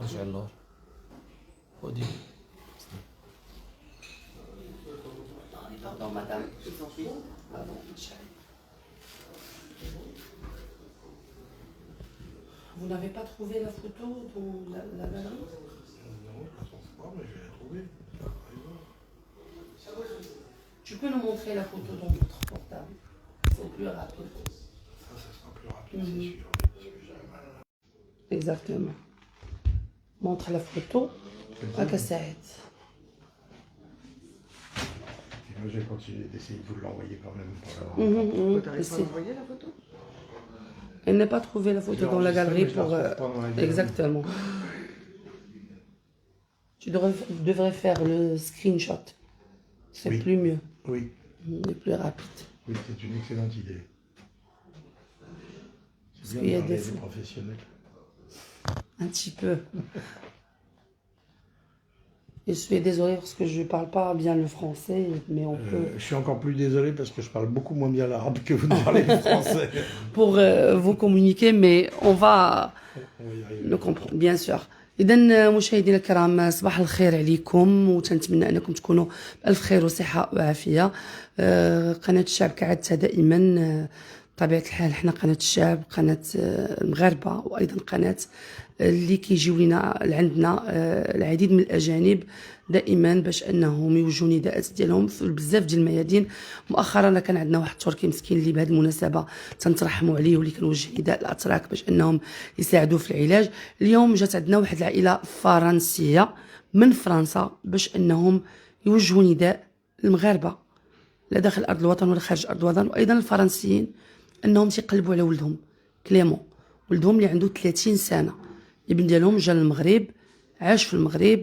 ارجع اللور خدي. Pardon, madame, je vous en prie. Pardon, Michel. Vous n'avez pas trouvé la photo dans la galerie? Non, je pense pas, mais je vais la trouver. Tu peux nous montrer la photo dans votre portable? C'est plus rapide. Ça sera plus rapide, c'est sûr. Parce que j'ai mal. Exactement. Montre la photo à Kassaïd. Et moi, j'ai continué d'essayer de vous l'envoyer quand même. Pour l'avoir. T'arrives pas à envoyer la photo? Elle n'a pas trouvé la photo dans la galerie pour... Je la retrouve pas dans la galerie. Exactement. Tu devrais faire le screenshot. C'est Oui. plus mieux. Oui, C'est plus rapide. oui, c'est une excellente idée. Parce C'est qu'il y bien a de des parler fois. des professionnels. Un petit peu. Et je suis désolée parce que je ne parle pas bien le français, mais on peut... Je suis encore plus désolé parce que je parle beaucoup moins bien l'arabe que vous ne parlez le français. Pour vous communiquer, mais on va On va y arriver. le comprendre, bien sûr. إذا مشاهدينا الكرام صباح الخير عليكم وتنتمنى أنكم تكونوا بألف خير وصحة وعافية. قناة الشعب كعادتها دائما بطبيعة الحال حنا قناة الشعب، قناة المغاربة، وأيضا قناة اللي كيجيو لنا لعندنا العديد من الأجانب دائما باش انهم يوجهوا نداءات ديالهم في بزاف ديال الميادين. مؤخرا كان عندنا واحد التركي مسكين اللي بهذه المناسبه تنترحموا عليه واللي كنوجه نداء الاتراك باش انهم يساعدوه في العلاج. اليوم جات عندنا واحد العائله فرنسيه من فرنسا باش انهم يوجهوا نداء للمغاربه لا داخل ارض الوطن ولا خارج ارض الوطن، وايضا الفرنسيين انهم تيقلبوا على ولدهم كليمون، ولدهم اللي عنده 30 سنه. الابن ديالهم جا للمغرب، عاش في المغرب،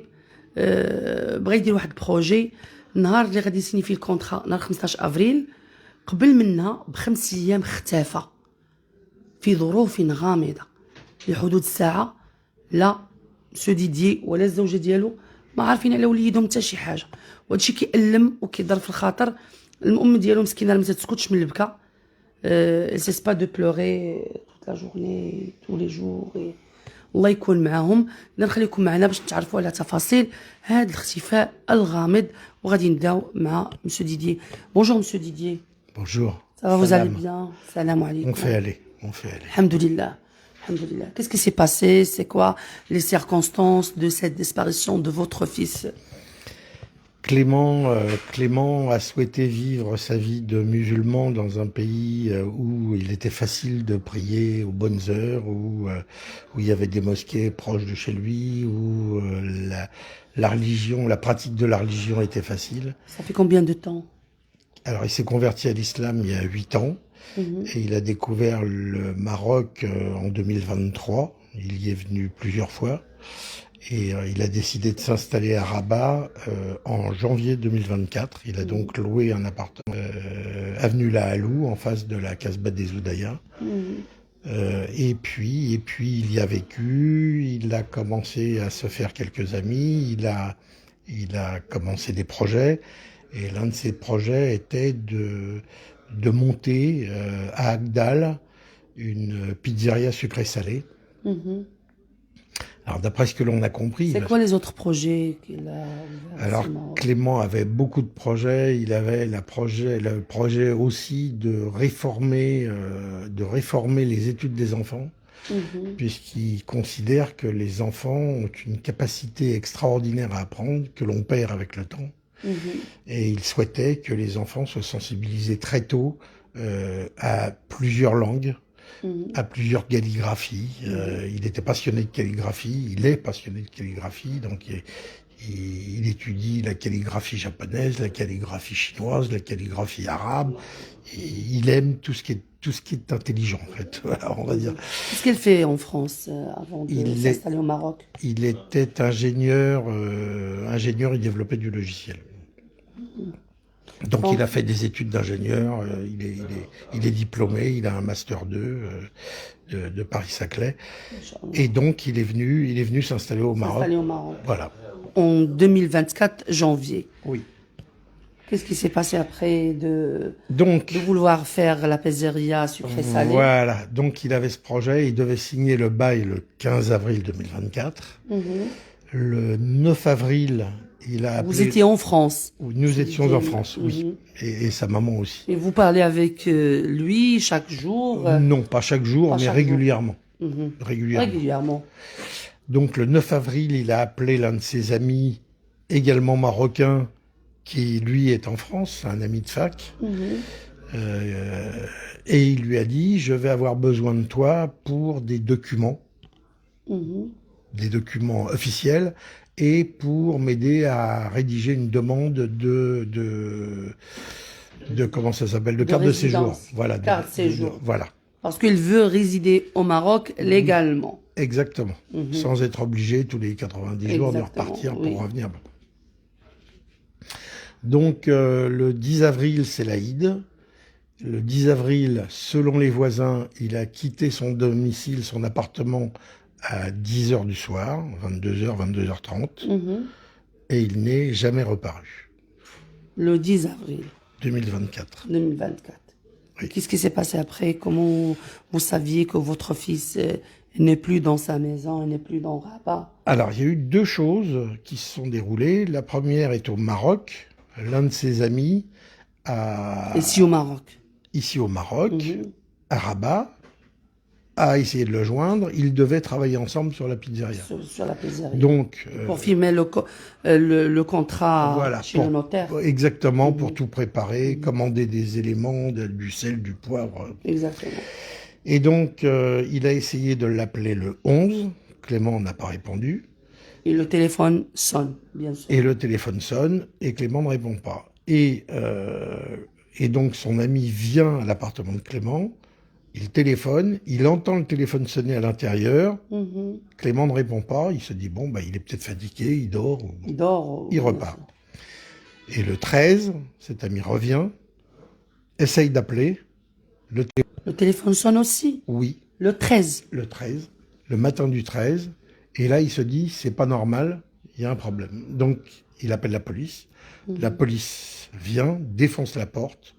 بغا يدير واحد البروجي. النهار اللي غادي يسيني فيه الكونطرا نهار 15 افريل قبل منها ب5 ايام اختفى في ظروف غامضه لحدود الساعه. لا مسيو ديدي ولا الزوجه ديالو ما عارفين على وليدهم حتى شي حاجه، وهادشي كيألم وكيضر في الخاطر. الام ديالو مسكينه ما تسكتش من البكا. elle cesse pas de pleurer toute la journée tous les jours. الله يكون معاهم. نخليكم معنا باش تعرفوا على تفاصيل هذا الاختفاء الغامض، وغادي نبداو مع مسيو ديدي. بونجور مسيو ديدي. Bonjour. Ça va, vous Salam. allez bien? Salam alaikum. On fait aller, on fait aller. Alhamdoulilah. Alhamdoulilah. Qu'est-ce qui s'est passé? C'est quoi les circonstances de cette disparition de votre fils? Clément a souhaité vivre sa vie de musulman dans un pays où il était facile de prier aux bonnes heures, où il y avait des mosquées proches de chez lui, où la religion, la pratique de la religion était facile. Ça fait combien de temps? Alors il s'est converti à l'islam il y a 8 ans et il a découvert le Maroc en 2023. Il y est venu plusieurs fois. Et il a décidé de s'installer à Rabat en janvier 2024. Il a donc loué un appartement avenue La Halou, en face de la Casbah des Oudayas. Et puis il y a vécu. Il a commencé à se faire quelques amis. Il a commencé des projets. Et l'un de ces projets était de monter à Agdal une pizzeria sucré-salé. Alors d'après ce que l'on a compris... C'est quoi les autres projets qu'il a ouverts? Alors Clément avait beaucoup de projets. Il avait le projet aussi de réformer les études des enfants, puisqu'il considère que les enfants ont une capacité extraordinaire à apprendre que l'on perd avec le temps. Et il souhaitait que les enfants soient sensibilisés très tôt à plusieurs langues, à plusieurs calligraphies. Il était passionné de calligraphie, il est passionné de calligraphie, donc il étudie la calligraphie japonaise, la calligraphie chinoise, la calligraphie arabe. Et il aime tout ce qui est intelligent, en fait. Voilà, on va dire. Qu'est-ce qu'elle fait en France avant de s'installer au Maroc? Il était ingénieur, il développait du logiciel. Donc il a fait des études d'ingénieur, il est diplômé, il a un master 2 de Paris-Saclay. Et donc il est venu s'installer au Maroc. S'installer au Maroc. Voilà. En 2024, janvier. Oui. Qu'est-ce qui s'est passé après Donc, de vouloir faire la pizzeria sucré-salé? voilà. Donc, il avait ce projet. Il devait signer le bail le 15 avril 2024. Le 9 avril, il a appelé... Vous étiez en France? Nous étions en France, oui. Et sa maman aussi. Et vous parlez avec lui chaque jour? Non, pas chaque jour, Pas mais chaque régulièrement. jour. Régulièrement. Donc, le 9 avril, il a appelé l'un de ses amis, également marocain, qui, lui, est en France, un ami de fac. Et il lui a dit, je vais avoir besoin de toi pour des documents officiels, et pour m'aider à rédiger une demande de comment ça s'appelle, de carte de séjour. Voilà. Carte de séjour. Voilà. Parce qu'il veut résider au Maroc légalement. Exactement. Sans être obligé tous les 90 jours de Exactement, repartir oui. pour revenir. Donc, le 10 avril, c'est l'Aïd. Le 10 avril, selon les voisins, il a quitté son domicile, son appartement, à 10h du soir, 22h, 22h30, et il n'est jamais reparu. Le 10 avril 2024. 2024. Oui. Qu'est-ce qui s'est passé après? Comment vous saviez que votre fils n'est plus dans sa maison, n'est plus dans Rabat? Alors, il y a eu deux choses qui se sont déroulées. La première est au Maroc. L'un de ses amis Ici au Maroc. Ici au Maroc, à Rabat, a essayé de le joindre. Ils devaient travailler ensemble sur la pizzeria. Sur la pizzeria. Donc, pour firmer le contrat voilà, chez le notaire. Exactement, pour tout préparer, commander des éléments, du sel, du poivre. Exactement. Et donc, il a essayé de l'appeler le 11. Clément n'a pas répondu. Et le téléphone sonne, bien sûr. Et le téléphone sonne, et Clément ne répond pas. Et donc, son ami vient à l'appartement de Clément, il téléphone, il entend le téléphone sonner à l'intérieur, Clément ne répond pas, il se dit, bon, bah, il est peut-être fatigué, il dort, il repart. Et le 13, cet ami revient, essaye d'appeler, le téléphone sonne aussi? Oui. Le 13? Le 13, le matin du 13, et là, il se dit, c'est pas normal, il y a un problème. Donc, il appelle la police. La police vient, défonce la porte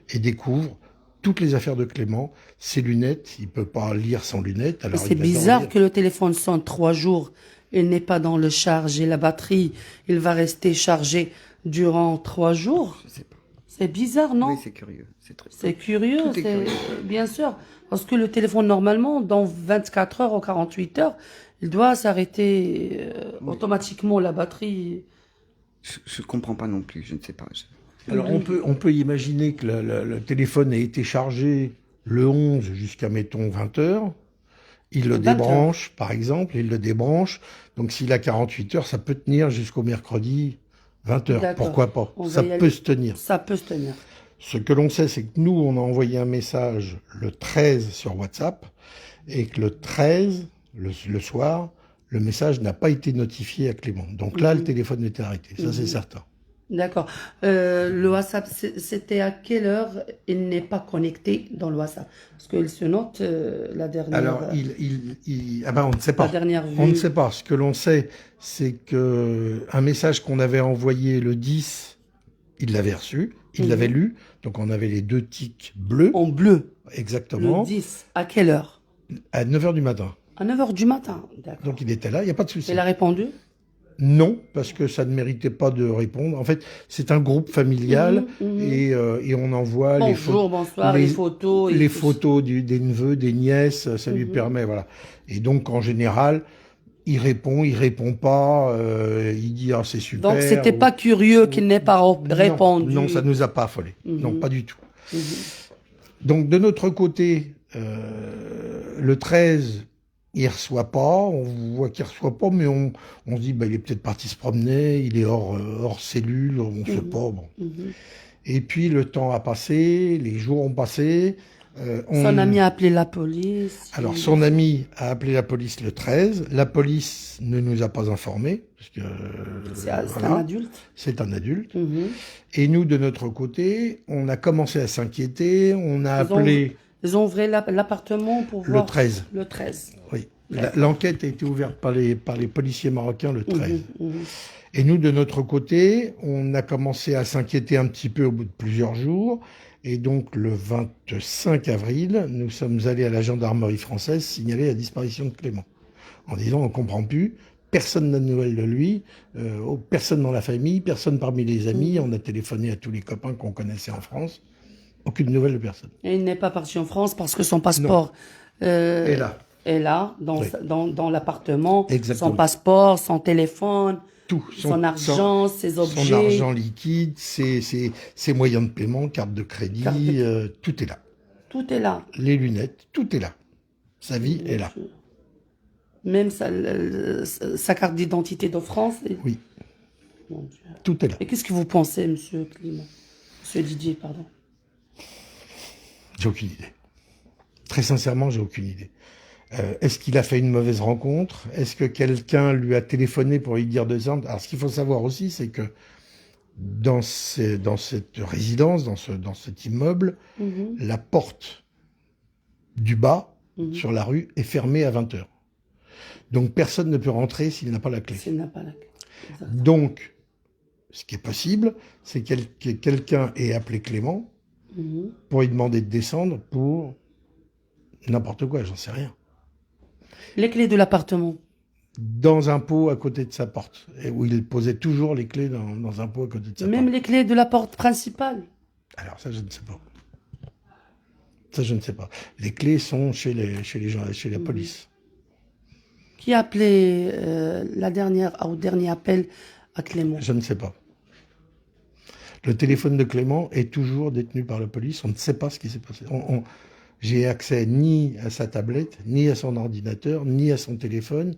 et découvre toutes les affaires de Clément, ses lunettes, il peut pas lire sans lunettes. Alors c'est bizarre que le téléphone sonne 3 jours, il n'est pas dans le charge et la batterie, il va rester chargé durant 3 jours. Je sais pas. C'est bizarre, non? Oui, c'est curieux. C'est curieux, Tout est curieux. Bien sûr. Parce que le téléphone, normalement, dans 24 heures ou 48 heures, il doit s'arrêter automatiquement, la batterie. Je comprends pas non plus, je ne sais pas. Alors, on peut imaginer que le téléphone a été chargé le 11 jusqu'à, mettons, 20 heures. Il le débranche, par exemple, il le débranche. Donc, s'il a 48 heures, ça peut tenir jusqu'au mercredi 20 heures. Pourquoi pas? Ça peut se tenir. Ça peut se tenir. Ce que l'on sait, c'est que nous, on a envoyé un message le 13 sur WhatsApp et que le 13, le soir, le message n'a pas été notifié à Clément. Donc là, le téléphone était arrêté. Ça, c'est certain. D'accord. Le WhatsApp, c'était à quelle heure il n'est pas connecté dans le WhatsApp? Parce qu'il se note la dernière... Alors, on ne sait pas. La dernière vue. On ne sait pas. Ce que l'on sait, c'est que un message qu'on avait envoyé le 10, il l'avait reçu, il l'avait lu. Donc, on avait les 2 tics bleus. En bleu. Exactement. Le 10. À quelle heure? À 9h du matin. À 9h du matin. D'accord. Donc, il était là, il n'y a pas de souci. Il a répondu? Non, parce que ça ne méritait pas de répondre. En fait, c'est un groupe familial et on envoie Bonjour, bonsoir, les photos. Les photos des neveux, des nièces, ça lui permet, voilà. Et donc, en général, il répond pas, il dit « Ah, c'est super ». Donc, c'était pas curieux qu'il n'ait pas répondu. Non, ça nous a pas affolés. Non, pas du tout. Donc, de notre côté, le 13... il reçoit pas, on voit qu'il reçoit pas, mais on se dit, bah, il est peut-être parti se promener, il est hors cellule, on sait pas, bon. Et puis, le temps a passé, les jours ont passé. Son ami a appelé la police. Alors, son ami a appelé la police le 13. La police ne nous a pas informés. Parce que, c'est un adulte. C'est un adulte. Et nous, de notre côté, on a commencé à s'inquiéter, on a appelé... Ils ont ouvert l'appartement pour voir... Le 13. Le 13. Oui. L'enquête a été ouverte par les policiers marocains le 13. Et nous, de notre côté, on a commencé à s'inquiéter un petit peu au bout de plusieurs jours. Et donc, le 25 avril, nous sommes allés à la gendarmerie française signaler la disparition de Clément. En disant, on ne comprend plus, personne n'a de nouvelles de lui, personne dans la famille, personne parmi les amis. On a téléphoné à tous les copains qu'on connaissait en France. Aucune nouvelle de personne. Et il n'est pas parti en France parce que son passeport Et là, est là, Oui. dans l'appartement. Exactement. Son passeport, son téléphone, tout. son argent, ses objets. Son argent liquide, ses moyens de paiement, carte de crédit, Carte de- tout est là. Tout est là. Les lunettes, tout est là. Sa vie est là. Même sa carte d'identité de France. Oui, Mon Dieu. tout est là. Et qu'est-ce que vous pensez, monsieur Clément? Monsieur Didier, pardon. J'ai aucune idée. Très sincèrement, j'ai aucune idée. Est-ce qu'il a fait une mauvaise rencontre? Est-ce que quelqu'un lui a téléphoné pour lui dire de ça? Alors, ce qu'il faut savoir aussi, c'est que dans cette résidence, dans cet immeuble, la porte du bas, sur la rue, est fermée à 20h. Donc, personne ne peut rentrer s'il n'a pas la clé. S'il n'a pas la clé. Exactement. Donc, ce qui est possible, c'est que quelqu'un ait appelé Clément pour lui demander de descendre pour n'importe quoi, j'en sais rien. Les clés de l'appartement. Dans un pot à côté de sa porte, et où il posait toujours les clés dans un pot à côté de sa Même porte. les clés de la porte principale. Alors ça, je ne sais pas. Ça, je ne sais pas. Les clés sont chez les gens, chez la police. Qui a appelé au dernier appel à Clément? Je ne sais pas. Le téléphone de Clément est toujours détenu par la police. On ne sait pas ce qui s'est passé. J'ai accès ni à sa tablette, ni à son ordinateur, ni à son téléphone.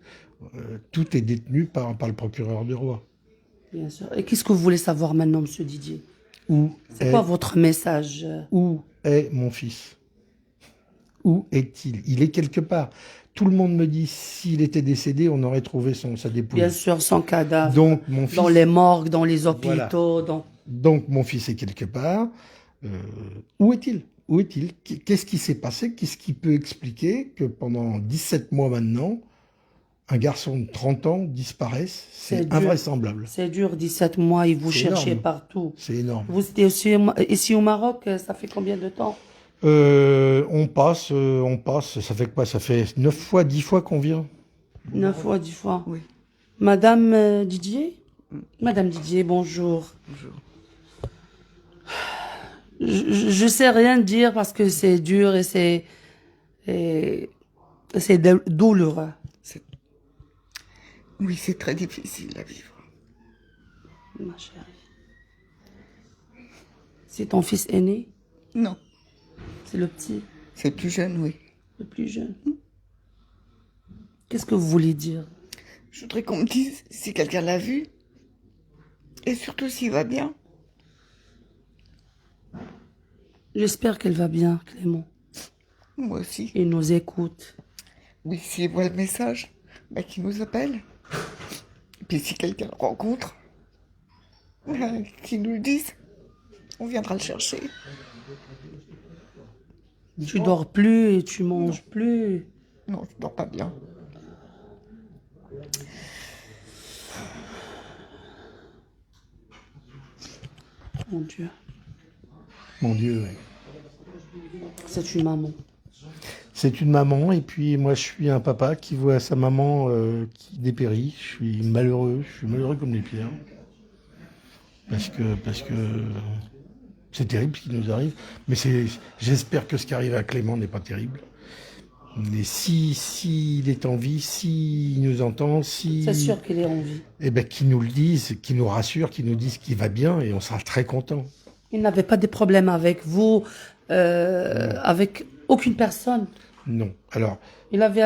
Tout est détenu par le procureur du roi. Bien sûr. Et qu'est-ce que vous voulez savoir maintenant, monsieur Didier? C'est quoi votre message? Où est mon fils? Où est-il? Il est quelque part. Tout le monde me dit, s'il était décédé, on aurait trouvé sa dépouille. Bien sûr, son cadavre. Donc, mon fils, Dans les morgues, dans les hôpitaux. donc, mon fils est quelque part. Où est-il? Où est-il? Qu'est-ce qui s'est passé? Qu'est-ce qui peut expliquer que pendant 17 mois maintenant, un garçon de 30 ans disparaisse? C'est C'est dur. invraisemblable. C'est dur, 17 mois, et vous C'est cherchez énorme. partout. C'est énorme. Vous étiez aussi ici au Maroc, ça fait combien de temps? On passe, ça fait quoi? Ça fait 9 fois, 10 fois qu'on vient. 9 fois, 10 fois. Oui. Madame Didier? Madame Didier, bonjour. Bonjour. Je sais rien dire parce que c'est dur et c'est douloureux. Oui, c'est très difficile à vivre. Ma chérie. C'est ton fils aîné? Non, C'est le petit, c'est plus jeune, oui. le plus jeune. Qu'est-ce que vous voulez dire? Je voudrais qu'on me dise si quelqu'un l'a vu. Et surtout s'il va bien. J'espère qu'elle va bien, Clément. Moi aussi. Il nous écoute. Oui, s'il voit le message, bah, qu'il nous appelle. Et puis si quelqu'un le rencontre, qu'il nous le dise. On viendra le chercher. Tu dors plus et tu manges plus. Non, je dors pas bien. Mon Dieu. Mon Dieu, oui. C'est une maman. C'est une maman, et puis moi je suis un papa qui voit sa maman qui dépérit. Je suis malheureux comme les pierres. Parce que c'est terrible ce qui nous arrive. Mais j'espère que ce qui arrive à Clément n'est pas terrible. Mais s'il est en vie, s'il nous entend, C'est sûr qu'il est en vie. eh ben, qu'il nous le dise, qu'il nous rassure, qu'il nous dise qu'il va bien, et on sera très contents. Il n'avait pas de problème avec vous, avec aucune personne. Non. Alors, Il avait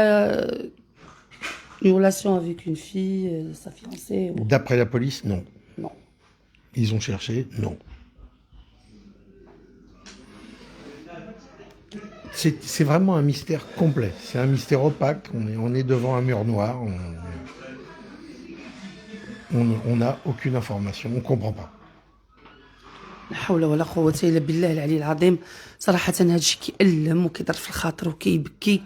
une relation avec une fille, sa fiancée. d'après la police, non. Non. Ils ont cherché, non. C'est vraiment un mystère complet. C'est un mystère opaque. On est devant un mur noir. On n'a aucune information. On ne comprend pas. لا حول ولا قوة إلا بالله العلي العظيم. صراحة هذا الشيء كيألم وكيضرب في الخاطر وكيبكي.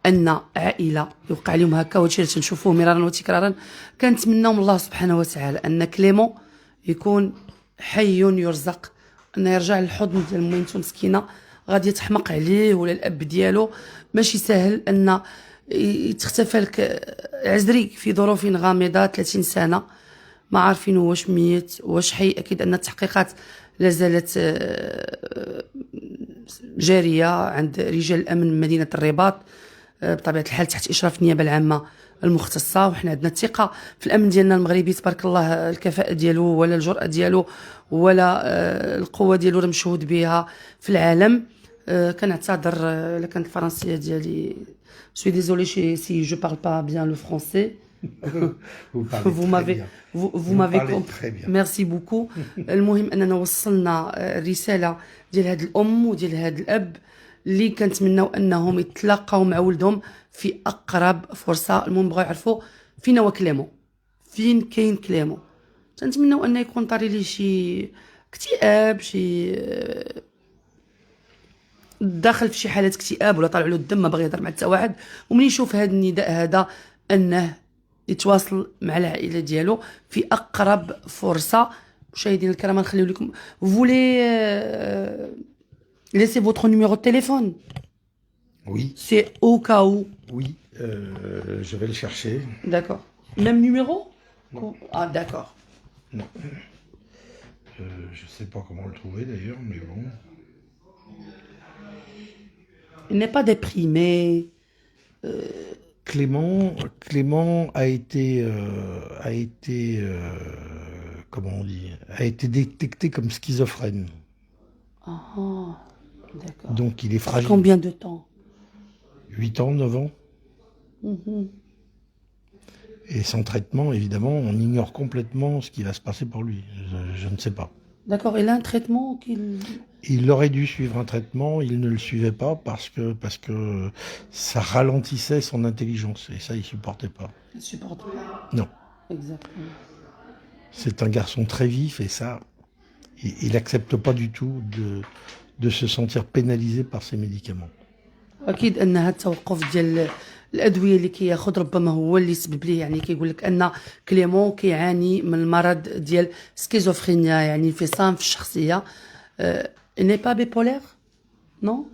ان عائله يوقع لهم هكا وهادشي اللي تنشوفوه مرارا وتكرارا، كنتمناو من الله سبحانه وتعالى ان كليمون يكون حي يرزق، انه يرجع للحضن ديال ميمتو مسكينه غادي تحمق عليه، ولا الاب ديالو ماشي ساهل ان يتختفى لك عزري في ظروف غامضه 30 سنه ما عارفين واش ميت واش حي. اكيد ان التحقيقات لا زالت جاريه عند رجال الامن من مدينه الرباط بطبيعه الحال تحت اشراف النيابه العامه المختصه، وحنا عندنا الثقه في الامن ديالنا المغربي تبارك الله، الكفاءه ديالو ولا الجرأه ديالو ولا القوه ديالو راه مشهود بها في العالم. كنعتذر الا كانت الفرنسيه ديالي سوي ديزولي si je parle pas bien le français. vous m'avez compris. Merci beaucoup. المهم اننا وصلنا الرساله ديال هاد الام وديال هاد الاب اللي كنتمناو انهم يتلاقاو مع ولدهم في اقرب فرصه. المهم بغاو يعرفوا فين هو كليمون، فين كاين كليمون. تنتمناو ان يكون طاري ليه شي اكتئاب، شي داخل في شي حالات اكتئاب ولا طالع له الدم ما باغي يهضر مع حتى واحد. ومن يشوف هذا النداء هذا انه يتواصل مع العائله ديالو في اقرب فرصه. مشاهدينا الكرام نخليو لكم فولي laissez votre numéro de téléphone. Oui. C'est au cas où. Oui, je vais le chercher. D'accord. Même numéro? Non. Ah d'accord. Non. Je sais pas comment le trouver d'ailleurs, mais bon. Il n'est pas déprimé. Clément a été comment on dit, a été détecté comme schizophrène. Ah, d'accord. Donc il est fragile. Combien de temps? 8 ans, 9 ans. Et sans traitement, évidemment, on ignore complètement ce qui va se passer pour lui. Je ne sais pas. D'accord, il a un traitement qu'il... Il aurait dû suivre un traitement, il ne le suivait pas parce que ça ralentissait son intelligence et ça, il ne supportait pas. Il ne supporte pas. Non. Exactement. C'est un garçon très vif et ça, il n'accepte pas du tout de se sentir pénalisé par ses médicaments. اكيد ان هذا التوقف ديال الادويه اللي كياخذ ربما هو اللي سبب ليه، يعني كيقول لك ان كليمون كيعاني من المرض ديال سكيزوفرينيا، يعني انفصام في الشخصيه. ني با بيبولير نو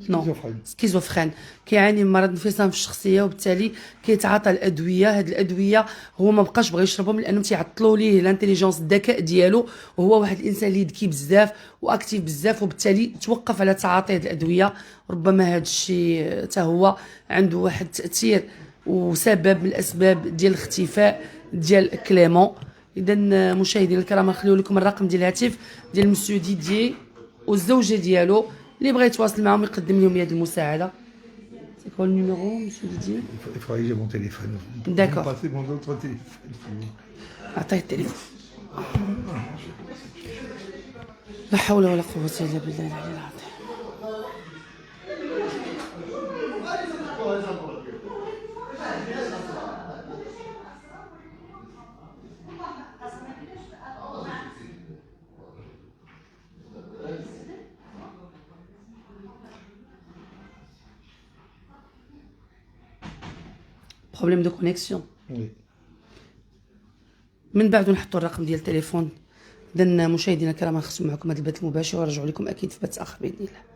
Non, سكيزوفرين، كيعاني من مرض انفصام في الشخصيه، وبالتالي كيتعاطى الادويه. هاد الادويه هو ما بقاش بغى يشربهم لانهم تيعطلوا ليه الانتيليجنس، الذكاء ديالو، وهو واحد الانسان اللي ذكي بزاف واكتيف بزاف، وبالتالي توقف على تعاطي هاد الادويه. ربما هاد الشيء حتى هو عنده واحد التاثير وسبب من الاسباب ديال الاختفاء ديال كليمون. اذا مشاهدينا الكرام نخليو لكم الرقم ديال الهاتف ديال مسيو ديديي والزوجه ديالو اللي بغى يتواصل معهم يقدم لهم يد المساعده. سي كوا النيميرو مسيو ديديي؟ Il faudrait que j'ai mon téléphone. D'accord. Vous me passez mon autre téléphone. عطيه التليفون. لا حول ولا قوه الا بالله العلي العظيم. بروبليم دو كونيكسيون. Oui. من بعد نحطوا الرقم ديال التليفون. اذا مشاهدينا الكرام نختم معكم هذا البث المباشر ونرجع لكم اكيد في بث اخر باذن الله.